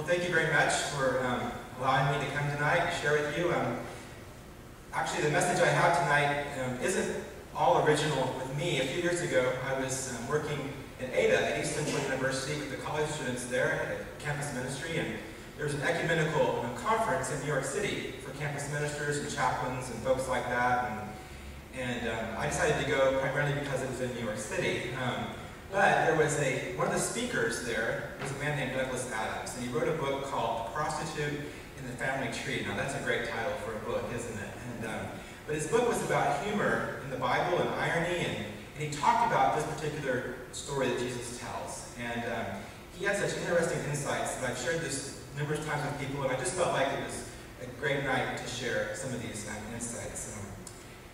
Well, thank you very much for allowing me to come tonight and share with you. Actually, the message I have tonight isn't all original with me. A few years ago, I was working in Ada at East Central University with the college students there at campus ministry, and there was an ecumenical conference in New York City for campus ministers and chaplains and folks like that. And I decided to go primarily because it was in New York City. But there was one of the speakers there was a man named Douglas Adams, and he wrote a book called The Prostitute in the Family Tree. Now that's a great title for a book, isn't it? But his book was about humor in the Bible and irony, and he talked about this particular story that Jesus tells. And he had such interesting insights that I've shared this numerous times with people, and I just felt like it was a great night to share some of these insights.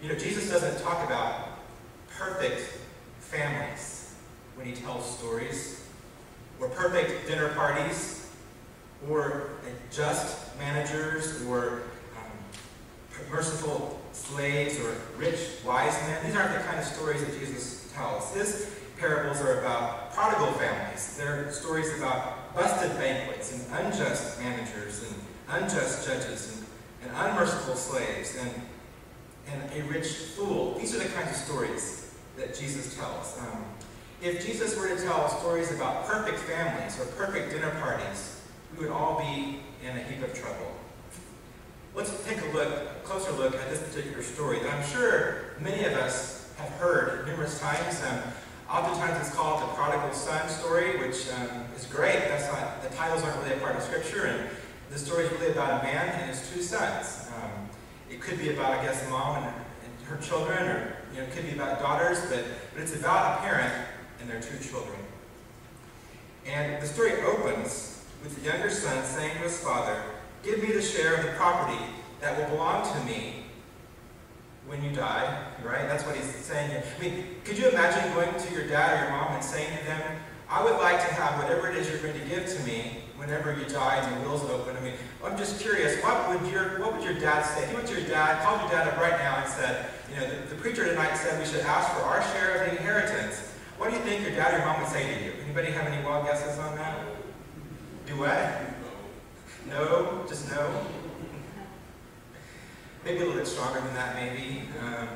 You know, Jesus doesn't talk about perfect families when he tells stories, or perfect dinner parties, or just managers, or merciful slaves, or rich wise men. These aren't the kind of stories that Jesus tells. His parables are about prodigal families. They're stories about busted banquets, and unjust managers, and unjust judges, and unmerciful slaves, and a rich fool. These are the kinds of stories that Jesus tells. If Jesus were to tell stories about perfect families or perfect dinner parties, we would all be in a heap of trouble. Let's take a closer look at this particular story that I'm sure many of us have heard numerous times. Oftentimes it's called the prodigal son story, which is great. The titles aren't really a part of Scripture, and the story is really about a man and his two sons. It could be about, I guess, a mom and her children, or it could be about daughters, but it's about a parent and their two children. And the story opens with the younger son saying to his father, "Give me the share of the property that will belong to me when you die," right? That's what he's saying here. I mean, could you imagine going to your dad or your mom and saying to them, "I would like to have whatever it is you're going to give to me whenever you die and the will's open"? I mean, I'm just curious, what would your dad say? If you went to your dad, called your dad up right now and said, the preacher tonight said we should ask for our share of the inheritance. What do you think your dad or your mom would say to you? Anybody have any wild guesses on that? Do what? No? Just no? Maybe a little bit stronger than that, maybe.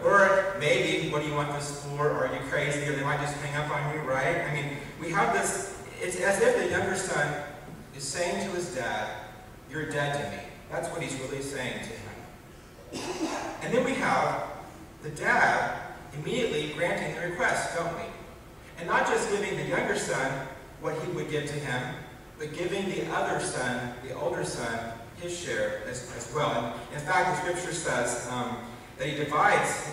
Or maybe, what do you want this for? Or are you crazy? Or they might just hang up on you, right? I mean, we have this, it's as if the younger son is saying to his dad, "You're dead to me." That's what he's really saying to him. And then we have the dad immediately granting the request, don't we? And not just giving the younger son what he would give to him, but giving the other son, the older son, his share as well. And in fact, the Scripture says that he divides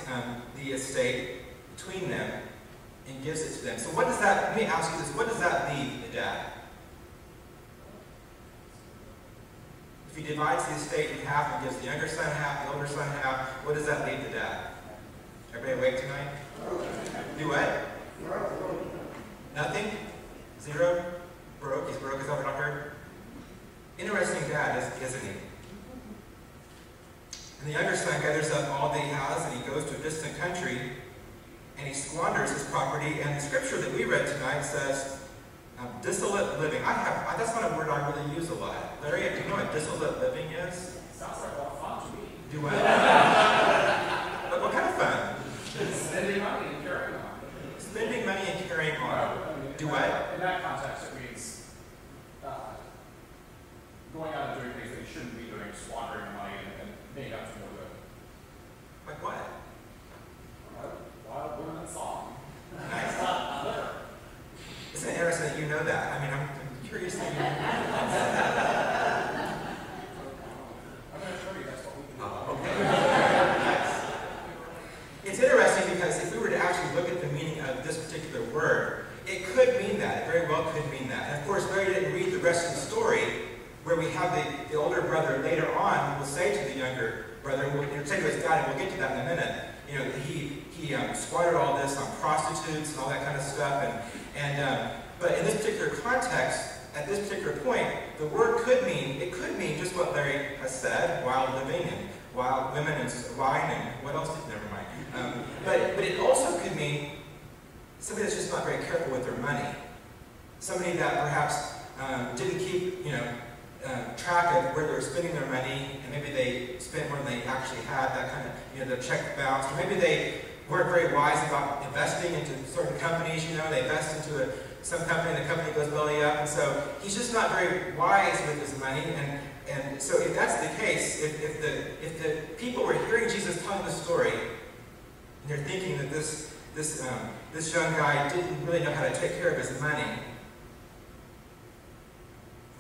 the estate between them and gives it to them. So what does that, let me ask you this, what does that leave the dad? If he divides the estate in half and gives the younger son half, the older son half, what does that leave the dad? Everybody awake tonight? Do what? Nothing? Zero? Broke? He's broke, is that what I heard? Interesting dad, isn't he? And the younger son gathers up all that he has, and he goes to a distant country, and he squanders his property. And the Scripture that we read tonight says, dissolate living. That's not a word I really use a lot. Larry, do you know what dissolate living is? Sounds like a lot of fun to me. Do what? What kind of fun? Spending money and carrying on. Spending money and carrying on. Do what? In that context, it means going out and doing things that you shouldn't be doing, squandering money and making up to no good. Like what? Wild women and song. Nice. Isn't it interesting that you know that? I mean, I'm curious that you know that. I'm going to show you that's what we do. Oh, okay. Nice. It's interesting because if we were to actually look at the meaning of this particular word, it could mean that. It very well could mean that. And of course, Larry didn't read the rest of the story, where we have the older brother later on will say to the younger brother, say to his dad, and we'll get to that in a minute, he squandered all this on prostitutes and all that kind of stuff. But in this particular context, at this particular point, the word could mean just what Larry has said, wild living and wild women and wine and what else? Never mind. But it also could mean somebody that's just not very careful with their money. Somebody that perhaps didn't keep, track of where they're spending their money, and maybe they spent more than they actually had, that kind of, the check bounced, or maybe they weren't very wise about investing into certain companies, they invest into some company and the company goes belly up, and so he's just not very wise with his money, and so if that's the case, if the people were hearing Jesus telling the story, and they're thinking that this young guy didn't really know how to take care of his money,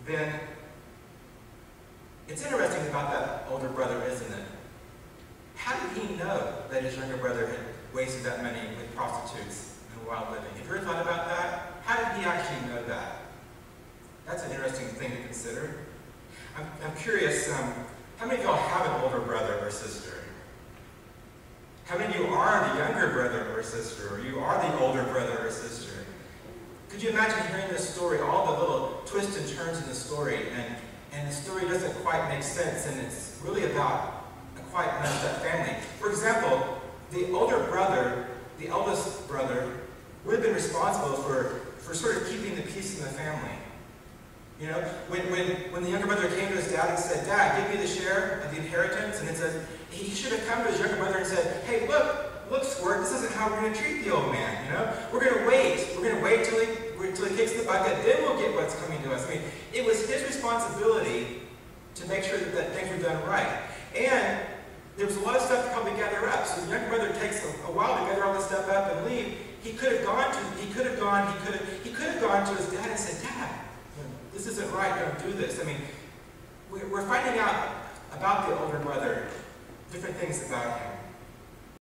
then it's interesting about that older brother, isn't it? How did he know that his younger brother had wasted that money with prostitutes and wild living? Have you ever thought about that? How did he actually know that? That's an interesting thing to consider. I'm curious, how many of y'all have an older brother or sister? How many of you are the younger brother or sister, or you are the older brother or sister? Could you imagine hearing this story, all the little twists and turns in the story, and the story doesn't quite make sense, and it's really about a quite messed up family. For example, the older brother, the eldest brother, would have been responsible for sort of keeping the peace in the family. When the younger brother came to his dad and said, "Dad, give me the share of the inheritance," and it says, he should have come to his younger brother and said, "Hey, look, Squirt, this isn't how we're going to treat the old man, We're going to wait. We're going to wait till he kicks the bucket, then we'll get what's coming to us." I mean, it was his responsibility to make sure that things were done right. And there was a lot of stuff to probably gather up. So the younger brother takes a while to gather all this stuff up and leave. He could have gone to his dad and said, "Dad, this isn't right, don't do this." I mean, we're finding out about the older brother, different things about him.